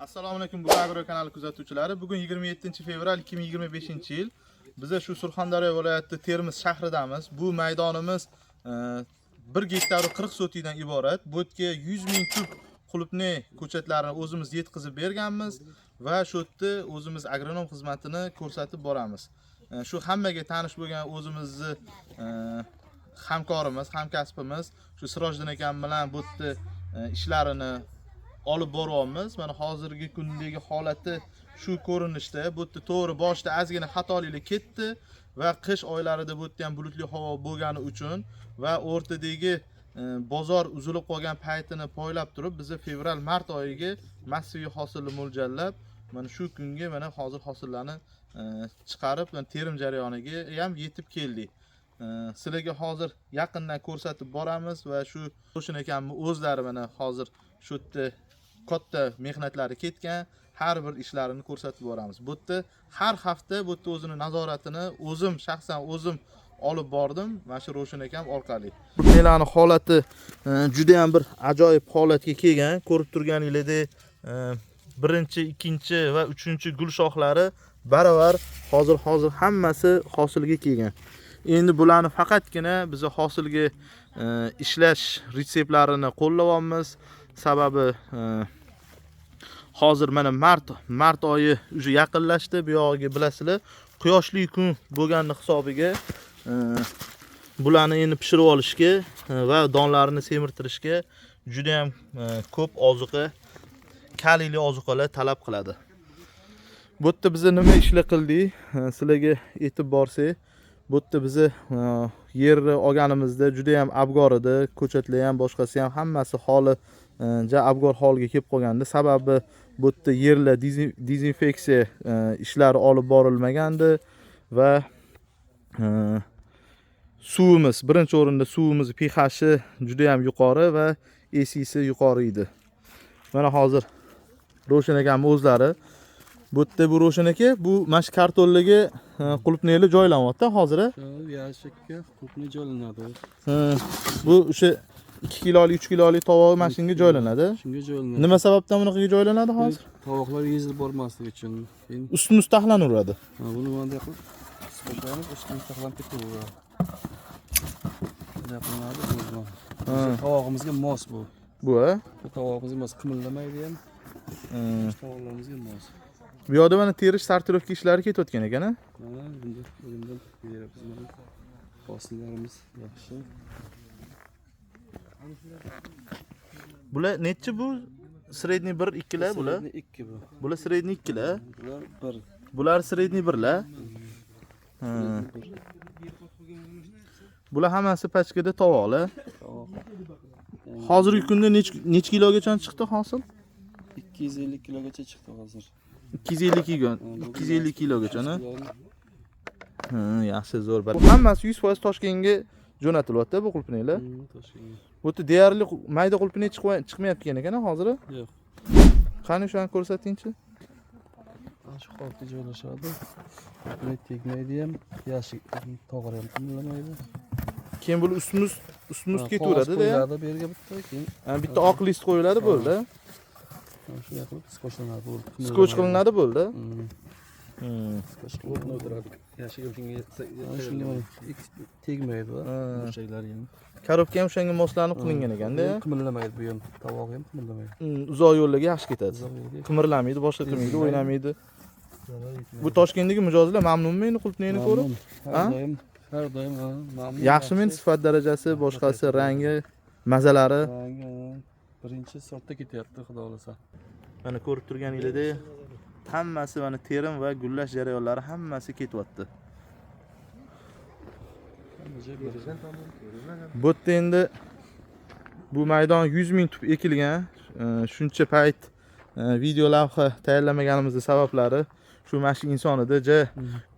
Assalomu alaykum Bugun Agro kanali kuzatuvchilari. Bugun 27 fevral 2025-yil. Biz shu Surxondaryo viloyati Termiz shahridamiz. Bu maydonimiz 1 gektar 40 sotikdan iborat. Bu yerga 100 ming kub qulupnay ko'chatlarini o'zimiz yetkazib berganmiz va shu yerda o'zimiz agronom xizmatini ko'rsatib boramiz. Shu hammaga tanish bo'lgan o'zimizni hamkorimiz, hamkasbimiz shu Sirojiddin akam bilan bu yerda ishlarini olib boryapmiz. Mana hozirgi kundagi holati shu ko'rinishda. Bu yerda to'g'ri boshda ozgina xatoliklar ketdi va qish oylarida bu yerda ham bulutli havo bo'lgani uchun va o'rtadagi bozor uzilib qolgan paytini poylab turib, biz fevral-mart oyiga massiv hosilni mo'ljallab, mana shu kunga mana hozir hosillarni chiqarib, terim jarayoniga ham yetib keldik. Sizlarga hozir yaqindan ko'rsatib boramiz va shu Qo'shin akamning o'zlari mana hozir shu yerda katta mehnatlari ketgan har bir ishlarini ko'rsatib boramiz. Bu yerda har hafta bu yerda o'zini nazoratini o'zim shaxsan o'zim olib bordim, mana shu Ro'shin akam orqali. Qulupnaylarning holati juda ham bir ajoyib holatga kelgan. Ko'rib turganingizdek, birinchi, ikkinchi va uchinchi gul shoxlari baravar hozir hammasi hosilga kelgan. Endi bularni faqatgina biz hosilga ishlash retseptlarini qo'llayapmiz. Sababi hozir mana mart oyi уже yaqinlashdi. Bu yog'iga bilasizlar, quyoshli kun bo'lganning hisobiga bularni endi pishirib olishga va donlarini semirtirishga juda ham ko'p ozuqa, kaliyli ozuqalar talab qiladi. Bu yerda biz nima ishlar qildik? Sizlarga aytib borsak, bu yerda biz yerni olganimizda juda ham abgor edi. Ko'chatlar ham, boshqasi ham hammasi holi abgor holga kelib qolgandi. Sababi bu yerda yerlar dezinfeksiya ishlari olib borilmagandi va suvimiz, birinchi o'rinda suvimiz pH-i juda ham yuqori va AC'si yuqori edi. Mana hozir Ro'shin akamning o'zlari bu yerda bu Ro'shin aka bu mash kartonlarga qulupnaylar joylanyapti hozir. Yashikka qulupnay joylanadi. Bu o'sha 2 kilolik, 3 kilolik tovoq mashinga joylanadi. Shunga joylanadi. Nima sababdan bunaqa joylanadi hozir? Tovoqlar yezilib bormasligi uchun. Ustma ust taxlanaveradi. Buni bunday qilib qo'shamiz, ustma taxlanib ketaveradi. Bunday qilinadi. Tovog'imizga mos bu. Bu tovog'imizga mos, qimillamaydi ham. Tovoqlarimizga mos. Bu yoqda mana terish sortirovka ishlari ketayotgan ekan-a? Mana bunday qo'limdan beramiz. Mana hosillarimiz yaxshi. Bular necha bu? Sredniy 1, 2 lar bular? Sredniy 2 bu. Bular sredniy 2 lar. Bular 1. Bular sredniy 1 lar. Bular hammasi pachkada tovoqlar. Hozirgi kunda nech kilogacha chiqdi hosil? 250 kilogacha chiqdi hozir. 250 kilogacha-na. Yaxshi, zo'r. Bu hammasi 100% Toshkentga jo'natilyapti bu qulupnaylar. Toshkentga. Bu yerda deyarli mayda qulupnay chiqmayapti ekan hozir. Yo'q. Qani shuni ko'rsatingchi. Shu holatda joylashadi. Qulupnay tegmaydi ham, yashik to'g'ri ham qimlamaydi. Keyin bu ustmuz ketaveradi-da. Qo'yiladi bu yerga bitta, keyin bitta oq list qo'yiladi bo'ldi. Shunday qilib skotchlanadi bo'ldi. Skotch qilinadi bo'ldi. Skotch qilib o'tiradi. Yashik shunga tegmaydi va burchaklari ham. Korobka ham o'shanga moslanib qilingan ekan-da. Qimillamaydi bu ham, tovog'i ham qimillamaydi. Uzoq yo'llarga yaxshi ketadi. Qimirlamaydi, boshqa qilmaydi, o'ynamaydi. Bu Toshkentdagi mijozlar mamnunmi endi qulupnayni ko'rib? Har doim mamnun. Yaxshimi sifat darajasi, boshqasi rangi, mazalari? Birinchi sortda ketyapti, xudo xolasa. Mana ko'rib turganingizdek, hammasi mana terim va gullash jarayonlari hammasi ketyapti. Bu yerda endi bu maydon 100 ming tub ekilgan. Shuncha payt video lavha tayyorlamaganimizning sabablari shu mashi insonida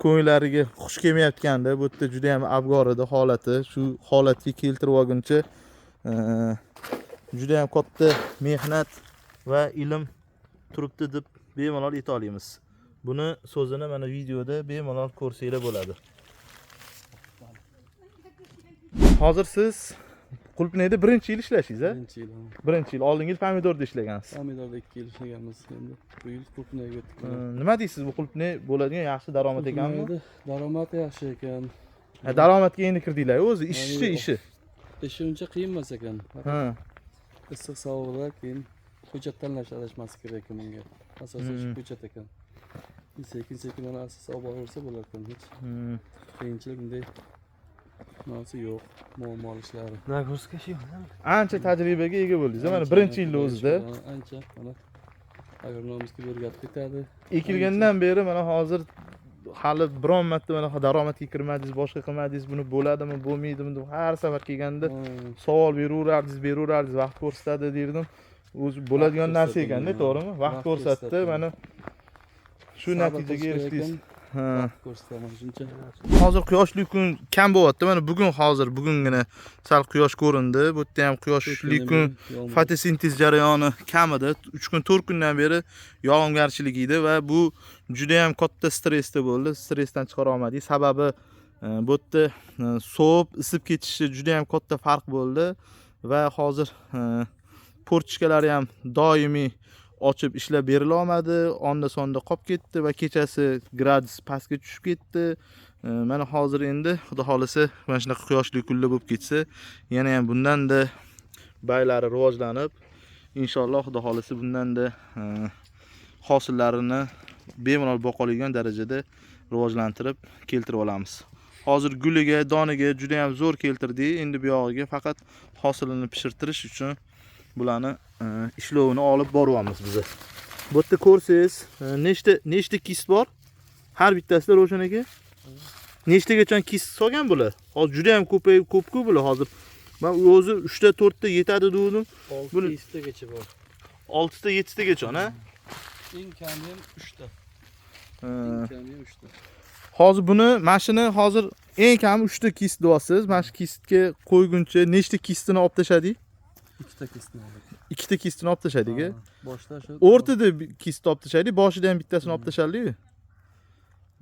ko'nglariga xush kelmayotganda, bu yerda juda ham abgor edi holati. Shu holatga keltirib olguncha juda ham katta mehnat va ilm turibdi deb bemalol ayta olamiz. Buni so'zini mana videoda bemalol ko'rsanglar bo'ladi. Hozir siz Qulupnayda birinchi yil ishlashingiz, a? Birinchi yil. Birinchi yil. Oldingi yil pomidorda ishlagansiz. Pomidorda 2 yil ishlaganmiz. Endi bu yil qulupnayga o'tdik. Nima deysiz, bu qulupnay bo'ladigan yaxshi daromad ekanmi? Qulupnayda daromad yaxshi ekan. Daromadga endi kirdinglar o'zi, ishi. Ishi uncha qiyin emas ekan. Ha. Issiq sovuqda keyin ko'chat tanlash adashmaslik kerak ekan bunga. Asosiy ish ko'chat ekan. Sekin ana asos olib boraversa bo'lar ekan. Hech qiyinchilik bunday narsa yo'q. Muammo ishlari. Nagurska shu. Ancha tajribaga ega bo'ldingiz, mana birinchi yilda o'zida. Ancha mana agronomimizga o'rgatib ketadi. Ekilgandan beri mana hozir hali biron marta mana daromadga kirmadingiz, boshqa qilmadingiz, buni bo'ladimi, bo'lmaydimi deb har safar kelganda savol beraverardingiz, vaqt ko'rsatadi derdim. O'zi bo'ladigan narsa ekanda, to'g'rimi? Vaqt ko'rsatdi, mana shu natijaga erishdingiz. Ha. Ko'rsataman shuncha. Hozir quyoshli kun kam bo'lyapti. Mana bugungina sal quyosh ko'rindi. Bu yerda ham quyoshli kun fotosintez jarayoni kam edi. 3 kun 4 kundan beri yog'ingarchilik edi va bu juda ham katta stressda bo'ldi. Stressdan chiqara olmadik. Sababi bu yerda sovib, isib ketishi juda ham katta farq bo'ldi va hozir portchkalari ham doimiy ochib ishlab berila olmadi. Onda sonda qolib ketdi va kechasi gradus pastga tushib ketdi. Mana hozir endi xudo xolasa mana shunaqa quyoshli kunlar bo'lib ketsa, yana ham bundanda baylari rivojlanib, inshaalloh xudo xolasa bundanda hosillarini bemalol boqa oladigan darajada rivojlantirib keltirib olamiz. Hozir guliga, doniga juda ham zo'r keltirdik. Endi bu yog'iga faqat hosilini pishirtirish uchun bularni ishlovini olib boryapmiz biz. Bu yerda ko'rsangiz, nechta kist bor? Har bittasida Ravshan aka. Nechtagacha kist solgan bular? Hozir juda ham ko'payib ko'p-ku bular hozir. Men o'zi 3 ta 4 ta yetadi dedim. 6 tagacha bor. 6 ta 7 tagacha, ha? Eng kami ham 3 ta. Eng kami ham 3 ta. Hozir buni mashina hozir eng kami 3 ta kist deyapsiz. Mana shu kistga qo'yguncha nechta kistini olib tashladik? 2 ta kistni oldik. 2 ta kistini olib tashladik. Boshida shu O'rtada kist olib tashladik, boshida ham bittasini olib tashladik.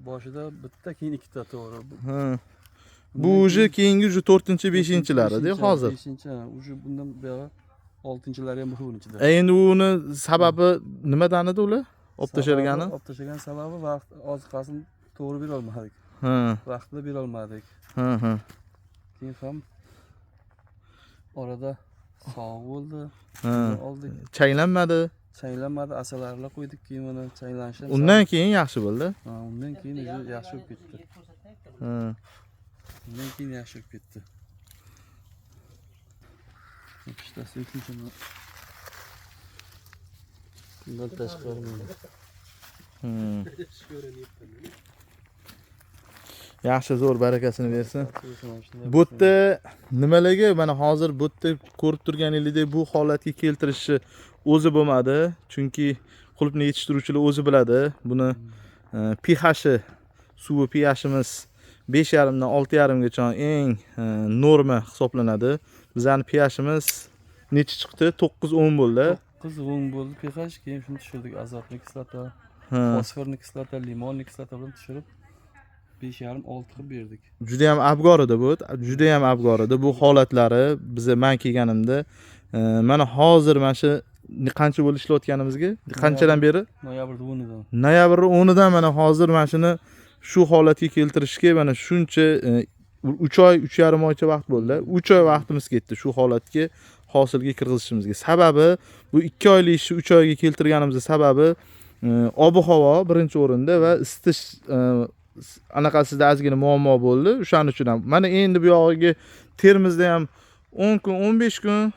Boshida bitta, keyin 2 ta to'g'ri. Ha. Bu uje keyingi 4-5-lari-da hozir. 5-chi, uje bundan buyog'i 6-lari ham bor buning ichida. Endi uni sababi nimadan edi ular? Olib tashlagani? Olib tashlagan sababi vaqt oziqasini to'g'ri bera olmadik. Ha. Vaqtida bera olmadik. Ha. Keyin ham orada sovuq bo'ldi. Ha. Oldik. Chaylanmadi. Chaylanmadi, asalarilar qo'ydik keyin mana chaylanishi. Undan keyin yaxshi bo'ldi. Ha, undan keyin yaxshi bo'lib ketdi. Ha. Undan keyin yaxshi bo'lib ketdi. Ishtasi uchinchi. Bundan tashqari mana. Yaxshi, zo'r barakasini bersin. Bu yerda nimalarga mana hozir bu yerda ko'rib turganingizdek bu holatga keltirishi o'zi bo'lmadi. Chunki qulupni yetishtiruvchilar o'zi biladi. Buni pH-i, suvi pH-imiz 5,5 dan 6,5 gacha eng norma hisoblanadi. Bizning pH-imiz necha chiqdi? 9-10 bo'ldi. 9-10 bo'ldi pH, keyin shuni tushirdik, azotli kislota, fosforli kislota, limonli kislota bilan tushirib 5,5-6 qilib berdik. Juda ham abgor edi bu. Juda ham abgor edi bu holatlari. Men kelganimda mana hozir mana shu qancha bo'lib ishlayotganimizga, qanchadan beri? Noyabr 10dan. Noyabr 10dan mana hozir mana shuni shu holatga keltirishga mana shuncha 3 oy, 3,5 oycha vaqt bo'ldi. 3 oy vaqtimiz ketdi shu holatga hosilga kirgizishimizga. Sababi bu 2 oylik ishni 3 oyga keltirganimizning sababi ob-havo birinchi o'rinda va isitish anaqasida ozgina muammo bo'ldi. O'shaning uchun ham mana endi bu yog'iga Termizda ham 10 kun, 15 kun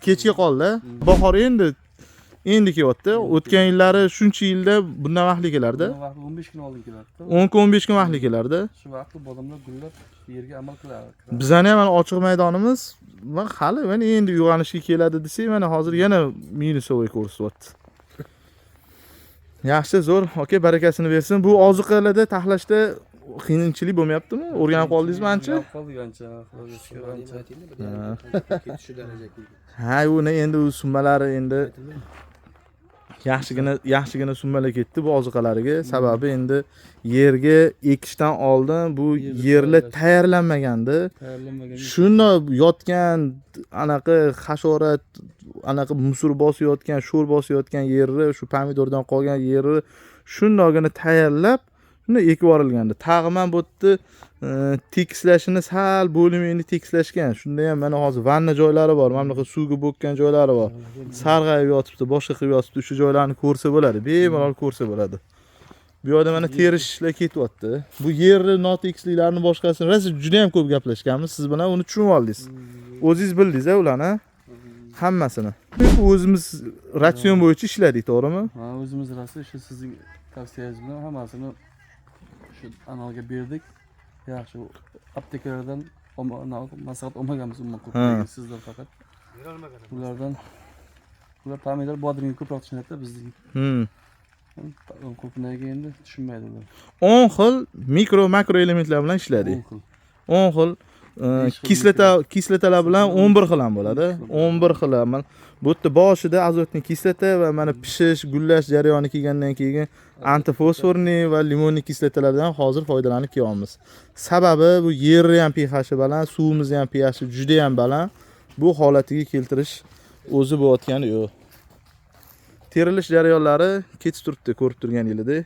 kechga qoldi. Bahor endi kelyapti. O'tgan yillari shuncha yilda bundan vaqtli kelardi. Vaqti 15 kun oldin kelardi. 10 kun, 15 kun vaqtli kelardi. Shu vaqtda odamlar gullab yerga amal qilardi. Bizning ham mana ochiq maydonimiz va hali mana endi uyg'onishga keladi desak, mana hozir yana minusovoy ko'rsatyapti. Yaxshi, zo'r. Okey, barakasini bersin. Bu oziqalarda taxlashda qiyinchilik bo'lmayaptimi? O'rganib qoldingizmi ancha? Qoldik ancha, xudoga shukr ancha. Ketishi darajaga keldi. Ha, uni endi u summalari endi yaxshigina summalar ketdi bu ozuqalariga. Sababi endi yerga ekishdan oldin bu yerlar tayyorlanmagandi. Tayyorlanmagan. Shundoq yotgan anaqa hasharot, anaqa musur bosayotgan, sho'r bosayotgan yerni, shu pomidordan qolgan yerni shundoqgina tayyorlab, shunda ekib yuborilgandi. Tag'man bu yerda tekislashini sal bo'limini tekislashgan. Shunda ham mana hozir vanna joylari bor, mana bunaqa suvga bo'kkan joylari bor. Sarg'ayib yotibdi, boshqa qilib yotibdi. Shu joylarni ko'rsa bo'ladi, bemalol ko'rsa bo'ladi. Bu yerda mana terishlar ketyapti. Bu yerni notekisliklarni boshqasini rosa juda ham ko'p gaplashganmiz siz bilan, uni tushunib oldingiz. O'zingiz bildingiz-a ularni? Hammasini. O'zimiz ratsion bo'yicha ishladik, to'g'rimi? Ha, o'zimiz rosa shu sizning tavsiyangiz bilan hammasini shu analga berdik. Yaxshi, aptekalardan maslahat olmaganmiz umuman ko'p. Sizlar faqat ulardan ular pomidor bodringga ko'proq tushunadi bizning. Ko'pinagi endi tushunmaydi ular. 10 xil mikro makro elementlar bilan ishladik. 10 xil kislotalar bilan 11 xil ham bo'ladi. 11 xil ham. Bu yerda boshida azotli kislota va mana pishish, gullash jarayoni kelgandan keyin antifosforli va limonli kislotalardan hozir foydalanib kelyapmiz. Sababi bu yerni ham pH baland, suvimizni ham pH juda ham baland. Bu holatiga keltirish o'zi bo'layotgani yo'q. Terilish jarayonlari ketib turibdi, ko'rib turgan yilida.